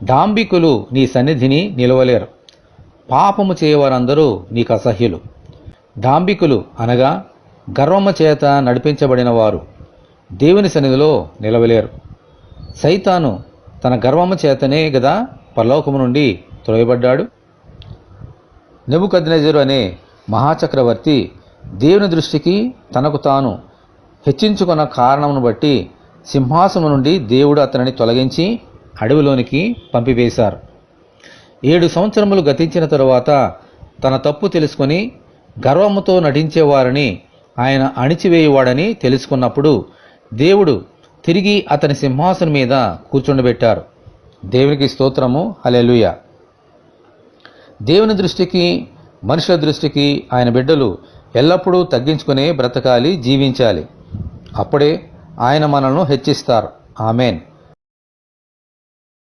డాంబికులు నీ సన్నిధిని నిలవలేరు. పాపము చేయవారందరూ నీకు అసహ్యులు. డాంబికులు అనగా గర్వము చేత నడిపించబడిన వారు దేవుని సన్నిధిలో నిలవలేరు. సైతాను తన గర్వము చేతనే గదా పరలోకము నుండి త్రోయబడ్డాడు. నెబుకద్నెజరు అనే మహాచక్రవర్తి దేవుని దృష్టికి తనకు తాను హెచ్చించుకున్న కారణమును బట్టి సింహాసనం నుండి దేవుడు అతనిని తొలగించి అడవిలోనికి పంపివేశారు. 7 సంవత్సరములు గతించిన తరువాత తన తప్పు తెలుసుకొని గర్వముతో నటించేవారిని ఆయన అణిచివేయువాడని తెలుసుకున్నప్పుడు దేవుడు తిరిగి అతని సింహాసనం మీద కూర్చుండబెట్టారు. దేవునికి స్తోత్రము, హల్లెలూయా. దేవుని దృష్టికి మనుషుల దృష్టికి ఆయన బిడ్డలు ఎల్లప్పుడూ తగ్గించుకునే బ్రతకాలి, జీవించాలి. అప్పుడే ఆయన మనల్ని హెచ్చిస్తారు. ఆమెన్.